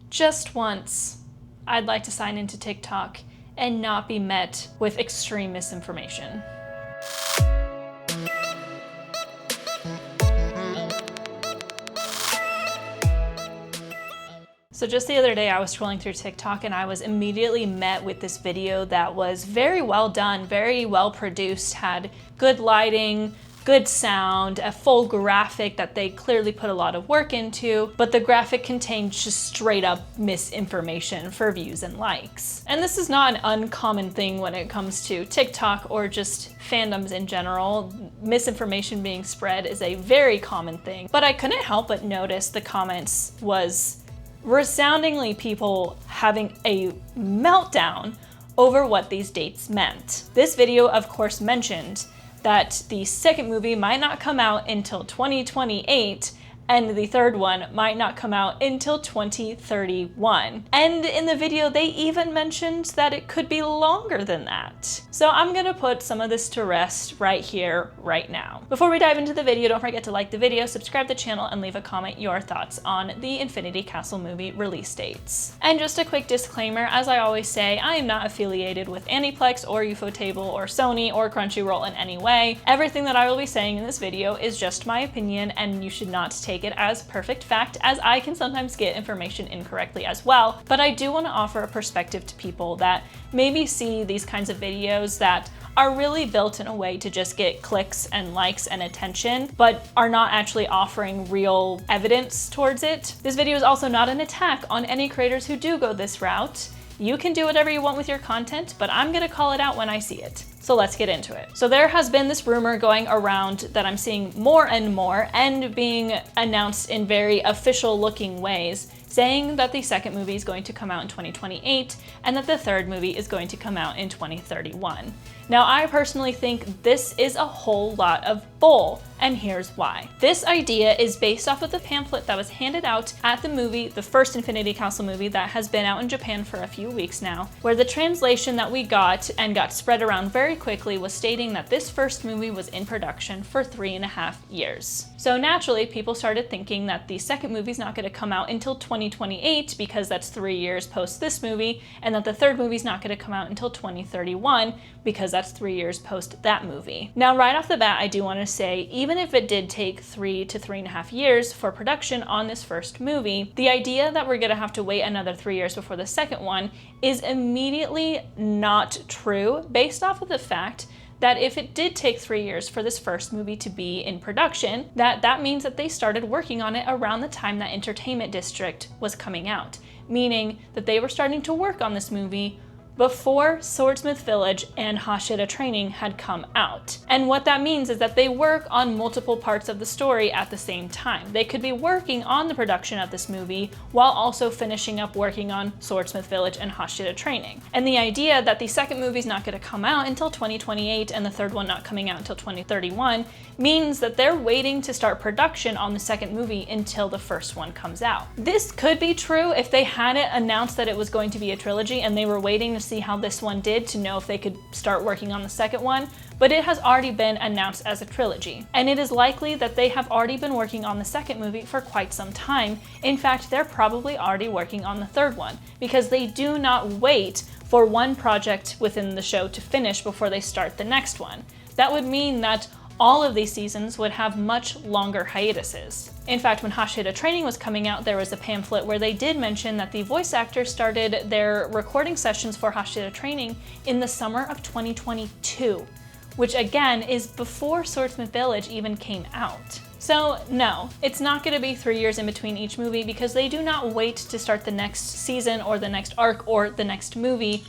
just once, I'd like to sign into TikTok and not be met with extreme misinformation. So just the other day I was scrolling through TikTok and I was immediately met with this video that was very well done, very well produced, had good lighting, good sound, a full graphic that they clearly put a lot of work into, but the graphic contained just straight up misinformation for views and likes. And this is not an uncommon thing when it comes to TikTok or just fandoms in general. Misinformation being spread is a very common thing, but I couldn't help but notice the comments was resoundingly people having a meltdown over what these dates meant. This video, of course, mentioned that the second movie might not come out until 2028, and the third one might not come out until 2031. And in the video, they even mentioned that it could be longer than that. So I'm gonna put some of this to rest right here, right now. Before we dive into the video, don't forget to like the video, subscribe to the channel, and leave a comment your thoughts on the Infinity Castle movie release dates. And just a quick disclaimer, as I always say, I am not affiliated with Aniplex or Ufotable or Sony or Crunchyroll in any way. Everything that I will be saying in this video is just my opinion, and you should not take it as perfect fact, as I can sometimes get information incorrectly as well. But I do want to offer a perspective to people that maybe see these kinds of videos that are really built in a way to just get clicks and likes and attention, but are not actually offering real evidence towards it. This video is also not an attack on any creators who do go this route. You can do whatever you want with your content, but I'm gonna call it out when I see it. So let's get into it. So there has been this rumor going around that I'm seeing more and more and being announced in very official looking ways, saying that the second movie is going to come out in 2028 and that the third movie is going to come out in 2031. Now, I personally think this is a whole lot of bull, and here's why. This idea is based off of the pamphlet that was handed out at the movie, the first Infinity Castle movie that has been out in Japan for a few weeks now, where the translation that we got and got spread around very quickly was stating that this first movie was in production for 3.5 years. So naturally, people started thinking that the second movie is not going to come out until 2028 because that's 3 years post this movie, and that the third movie is not going to come out until 2031 because that's 3 years post that movie. Now, right off the bat, I do want to say, even if it did take 3 to 3.5 years for production on this first movie, the idea that we're going to have to wait another 3 years before the second one is immediately not true, based off of the fact that if it did take 3 years for this first movie to be in production, that means that they started working on it around the time that Entertainment District was coming out, meaning that they were starting to work on this movie before Swordsmith Village and Hashira Training had come out. And what that means is that they work on multiple parts of the story at the same time. They could be working on the production of this movie while also finishing up working on Swordsmith Village and Hashira Training. And the idea that the second movie is not going to come out until 2028 and the third one not coming out until 2031 means that they're waiting to start production on the second movie until the first one comes out. This could be true if they hadn't announced that it was going to be a trilogy and they were waiting to see how this one did to know if they could start working on the second one, but it has already been announced as a trilogy. And it is likely that they have already been working on the second movie for quite some time. In fact, they're probably already working on the third one because they do not wait for one project within the show to finish before they start the next one. That would mean that all of these seasons would have much longer hiatuses. In fact, when Hashira Training was coming out, there was a pamphlet where they did mention that the voice actors started their recording sessions for Hashira Training in the summer of 2022, which again is before Swordsmith Village even came out. So no, it's not going to be 3 years in between each movie because they do not wait to start the next season or the next arc or the next movie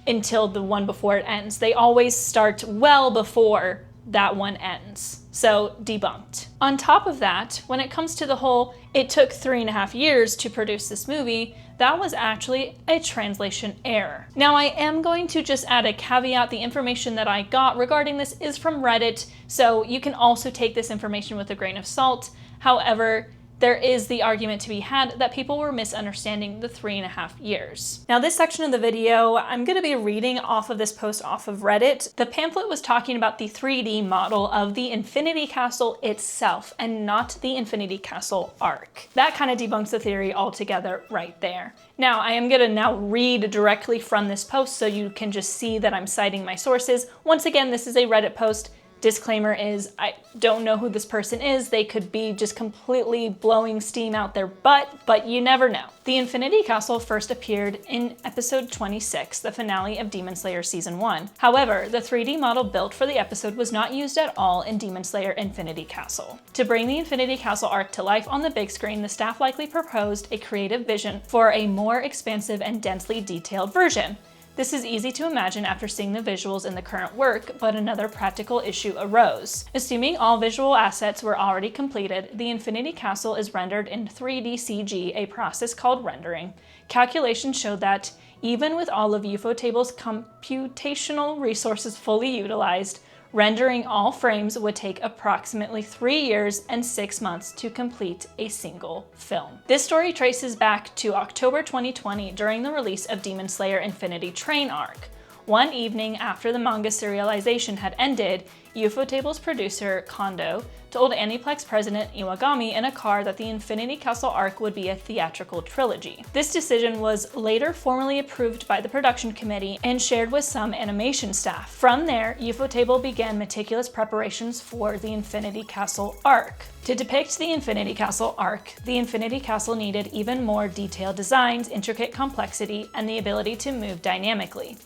until the one before it ends. They always start well before that one ends. So debunked. On top of that, when it comes to the whole, it took 3.5 years to produce this movie, that was actually a translation error. Now I am going to just add a caveat. The information that I got regarding this is from Reddit, so you can also take this information with a grain of salt. However, there is the argument to be had that people were misunderstanding the 3.5 years. Now, this section of the video, I'm going to be reading off of this post off of Reddit. The pamphlet was talking about the 3D model of the Infinity Castle itself and not the Infinity Castle arc. That kind of debunks the theory altogether right there. Now, I am going to now read directly from this post so you can just see that I'm citing my sources. Once again, this is a Reddit post. Disclaimer is, I don't know who this person is. They could be just completely blowing steam out their butt, but you never know. The Infinity Castle first appeared in episode 26, the finale of Demon Slayer Season 1. However, the 3D model built for the episode was not used at all in Demon Slayer Infinity Castle. To bring the Infinity Castle arc to life on the big screen, the staff likely proposed a creative vision for a more expansive and densely detailed version. This is easy to imagine after seeing the visuals in the current work, but another practical issue arose. Assuming all visual assets were already completed, the Infinity Castle is rendered in 3D CG, a process called rendering. Calculations show that, even with all of Ufotable's computational resources fully utilized, rendering all frames would take approximately 3 years and 6 months to complete a single film. This story traces back to October 2020 during the release of Demon Slayer Infinity Train arc. One evening after the manga serialization had ended, Ufotable's producer, Kondo, told Aniplex president Iwagami in a car that the Infinity Castle arc would be a theatrical trilogy. This decision was later formally approved by the production committee and shared with some animation staff. From there, Ufotable began meticulous preparations for the Infinity Castle arc. To depict the Infinity Castle arc, the Infinity Castle needed even more detailed designs, intricate complexity, and the ability to move dynamically.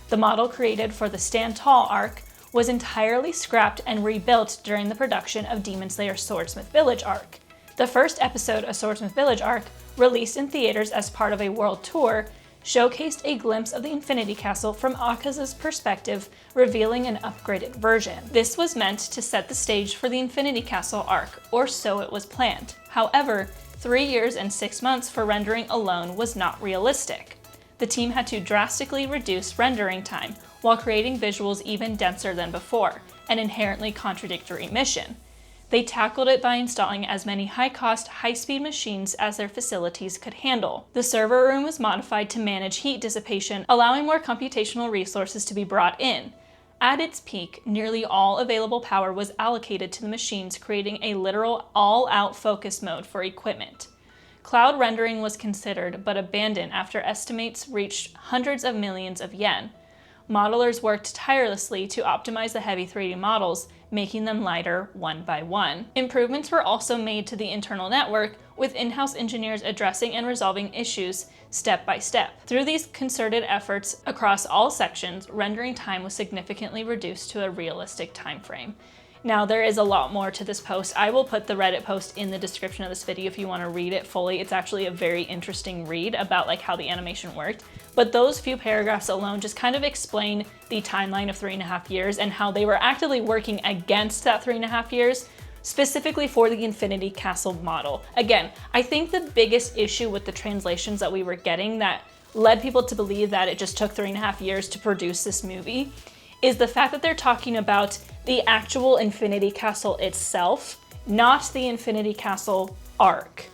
The model created for the Stand Tall arc was entirely scrapped and rebuilt during the production of Demon Slayer Swordsmith Village arc. The first episode of Swordsmith Village arc, released in theaters as part of a world tour, showcased a glimpse of the Infinity Castle from Akaza's perspective, revealing an upgraded version. This was meant to set the stage for the Infinity Castle arc, or so it was planned. However, 3 years and 6 months for rendering alone was not realistic. The team had to drastically reduce rendering time while creating visuals even denser than before, an inherently contradictory mission. They tackled it by installing as many high-cost, high-speed machines as their facilities could handle. The server room was modified to manage heat dissipation, allowing more computational resources to be brought in. At its peak, nearly all available power was allocated to the machines, creating a literal all-out focus mode for equipment. Cloud rendering was considered, but abandoned after estimates reached hundreds of millions of yen. Modelers worked tirelessly to optimize the heavy 3D models, making them lighter one by one. Improvements were also made to the internal network, with in-house engineers addressing and resolving issues step by step. Through these concerted efforts across all sections, rendering time was significantly reduced to a realistic time frame. Now, there is a lot more to this post. I will put the Reddit post in the description of this video if you want to read it fully. It's actually a very interesting read about like how the animation worked. But those few paragraphs alone just kind of explain the timeline of 3.5 years and how they were actively working against that 3.5 years, specifically for the Infinity Castle model. Again, I think the biggest issue with the translations that we were getting that led people to believe that it just took 3.5 years to produce this movie is the fact that they're talking about the actual Infinity Castle itself, not the Infinity Castle arc.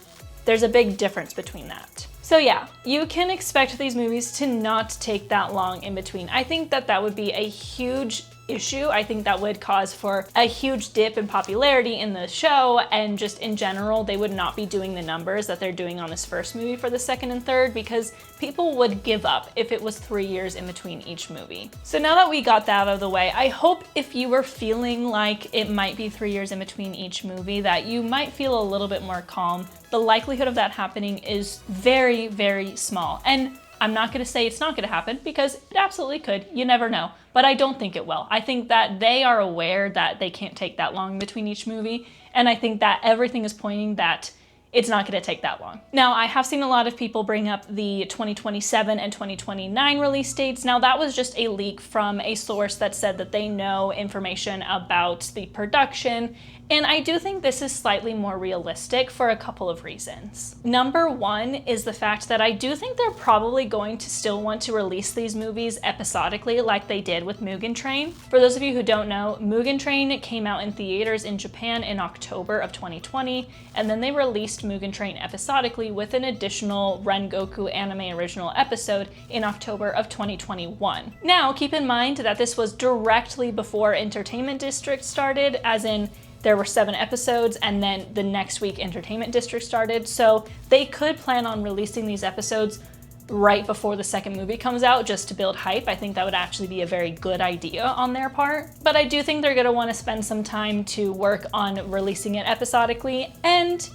There's a big difference between that. So yeah, you can expect these movies to not take that long in between. I think that that would be a huge issue. I think that would cause for a huge dip in popularity in the show, and just in general, they would not be doing the numbers that they're doing on this first movie for the second and third, because people would give up if it was 3 years in between each movie. So now that we got that out of the way, I hope if you were feeling like it might be 3 years in between each movie, that you might feel a little bit more calm. The likelihood of that happening is very, very small. And I'm not gonna say it's not gonna happen, because it absolutely could, you never know, but I don't think it will. I think that they are aware that they can't take that long between each movie, and I think that everything is pointing that it's not gonna take that long. Now, I have seen a lot of people bring up the 2027 and 2029 release dates. Now, that was just a leak from a source that said that they know information about the production, and I do think this is slightly more realistic for a couple of reasons. Number one is the fact that I do think they're probably going to still want to release these movies episodically like they did with Mugen Train. For those of you who don't know, Mugen Train came out in theaters in Japan in October of 2020, and then they released released Mugen Train episodically with an additional Rengoku anime original episode in October of 2021. Now, keep in mind that this was directly before Entertainment District started, as in there were 7 episodes and then the next week Entertainment District started, so they could plan on releasing these episodes right before the second movie comes out just to build hype. I think that would actually be a very good idea on their part. But I do think they're gonna wanna spend some time to work on releasing it episodically. And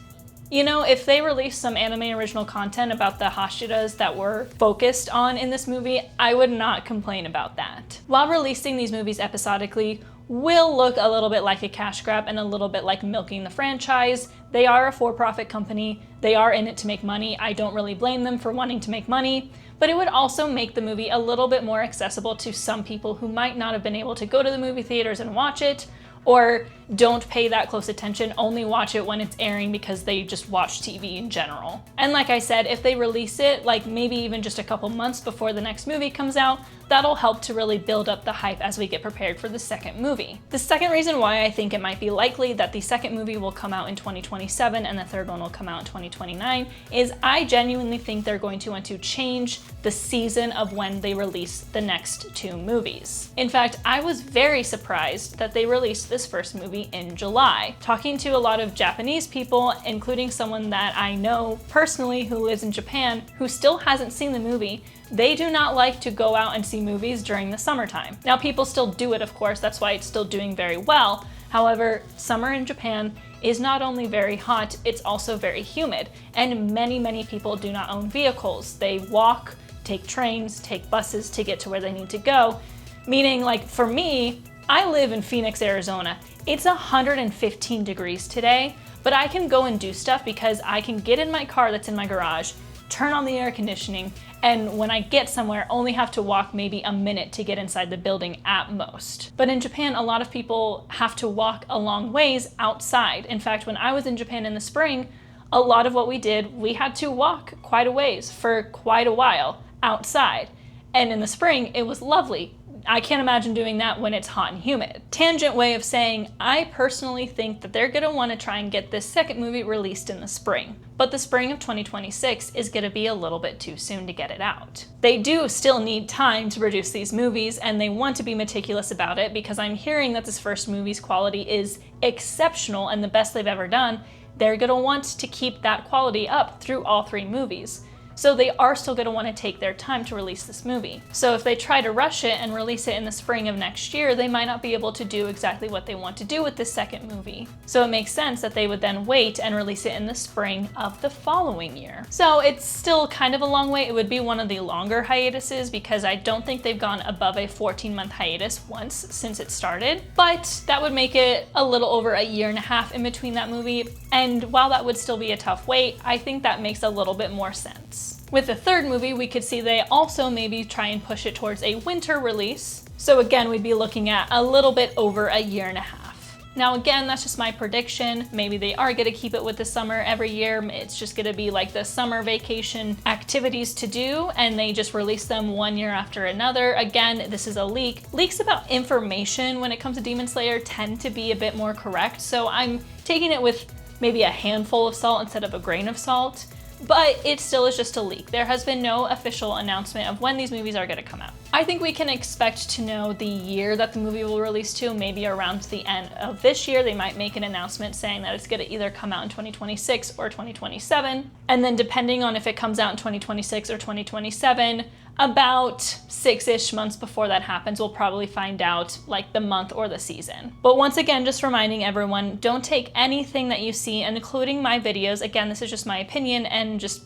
you know, if they release some anime original content about the Hashiras that were focused on in this movie, I would not complain about that. While releasing these movies episodically will look a little bit like a cash grab and a little bit like milking the franchise, they are a for-profit company. They are in it to make money. I don't really blame them for wanting to make money, but it would also make the movie a little bit more accessible to some people who might not have been able to go to the movie theaters and watch it, or don't pay that close attention, only watch it when it's airing because they just watch TV in general. And like I said, if they release it, like maybe even just a couple months before the next movie comes out, that'll help to really build up the hype as we get prepared for the second movie. The second reason why I think it might be likely that the second movie will come out in 2027 and the third one will come out in 2029 is I genuinely think they're going to want to change the season of when they release the next 2 movies. In fact, I was very surprised that they released this first movie in July. Talking to a lot of Japanese people, including someone that I know personally who lives in Japan, who still hasn't seen the movie, they do not like to go out and see movies during the summertime. Now, people still do it, of course, that's why it's still doing very well. However, summer in Japan is not only very hot, it's also very humid, and many people do not own vehicles. They walk, take trains, take buses to get to where they need to go, meaning, like, for me, I live in Phoenix, Arizona. It's 115 degrees today, but I can go and do stuff because I can get in my car that's in my garage, turn on the air conditioning, and when I get somewhere, only have to walk maybe a minute to get inside the building at most. But in Japan, a lot of people have to walk a long ways outside. In fact, when I was in Japan in the spring, a lot of what we did, we had to walk quite a ways for quite a while outside. And in the spring, it was lovely. I can't imagine doing that when it's hot and humid. Tangent way of saying, I personally think that they're gonna wanna try and get this second movie released in the spring. But the spring of 2026 is gonna be a little bit too soon to get it out. They do still need time to produce these movies, and they want to be meticulous about it because I'm hearing that this first movie's quality is exceptional and the best they've ever done. They're gonna want to keep that quality up through all 3 movies. So they are still gonna wanna take their time to release this movie. So if they try to rush it and release it in the spring of next year, they might not be able to do exactly what they want to do with this second movie. So it makes sense that they would then wait and release it in the spring of the following year. So it's still kind of a long wait. It would be one of the longer hiatuses because I don't think they've gone above a 14-month hiatus once since it started, but that would make it a little over a year and a half in between that movie. And while that would still be a tough wait, I think that makes a little bit more sense. With the third movie, we could see they also maybe try and push it towards a winter release. So again, we'd be looking at a little bit over a year and a half. Now again, that's just my prediction. Maybe they are gonna keep it with the summer every year. It's just gonna be like the summer vacation activities to do, and they just release them one year after another. Again, this is a leak. Leaks about information when it comes to Demon Slayer tend to be a bit more correct, so I'm taking it with maybe a handful of salt instead of a grain of salt. But it still is just a leak. There has been no official announcement of when these movies are gonna come out. I think we can expect to know the year that the movie will release to, maybe around the end of this year. They might make an announcement saying that it's gonna either come out in 2026 or 2027. And then depending on if it comes out in 2026 or 2027, about 6-ish months before that happens, we'll probably find out like the month or the season. But once again, just reminding everyone, don't take anything that you see, including my videos. Again, this is just my opinion and just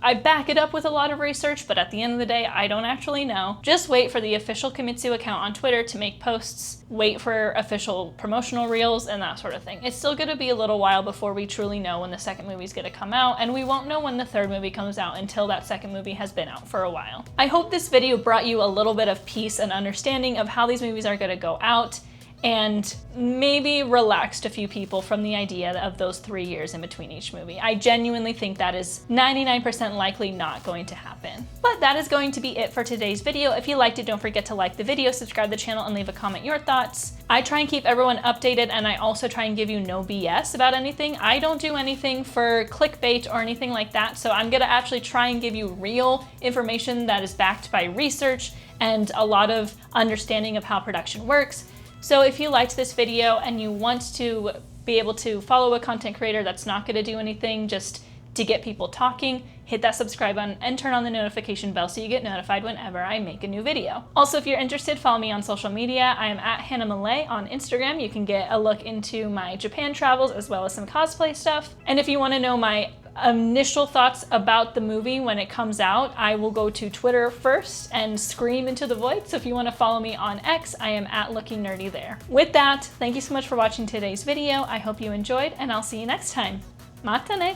I back it up with a lot of research, but at the end of the day, I don't actually know. Just wait for the official Kimitsu account on Twitter to make posts, wait for official promotional reels and that sort of thing. It's still gonna be a little while before we truly know when the second movie's gonna come out, and we won't know when the third movie comes out until that second movie has been out for a while. I hope this video brought you a little bit of peace and understanding of how these movies are gonna go out. and maybe relaxed a few people from the idea of those 3 years in between each movie. I genuinely think that is 99% likely not going to happen. But that is going to be it for today's video. If you liked it, don't forget to like the video, subscribe to the channel, and leave a comment your thoughts. I try and keep everyone updated, and I also try and give you no BS about anything. I don't do anything for clickbait or anything like that, so I'm gonna actually try and give you real information that is backed by research and a lot of understanding of how production works. So if you liked this video and you want to be able to follow a content creator that's not gonna do anything just to get people talking, hit that subscribe button and turn on the notification bell so you get notified whenever I make a new video. Also, if you're interested, follow me on social media. I am at Hannah Malay on Instagram. You can get a look into my Japan travels as well as some cosplay stuff. And if you wanna know my initial thoughts about the movie when it comes out, I will go to Twitter first and scream into the void. So if you want to follow me on X, I am at lookingnerdy there. With that, thank you so much for watching today's video. I hope you enjoyed, and I'll see you next time. Mata ne!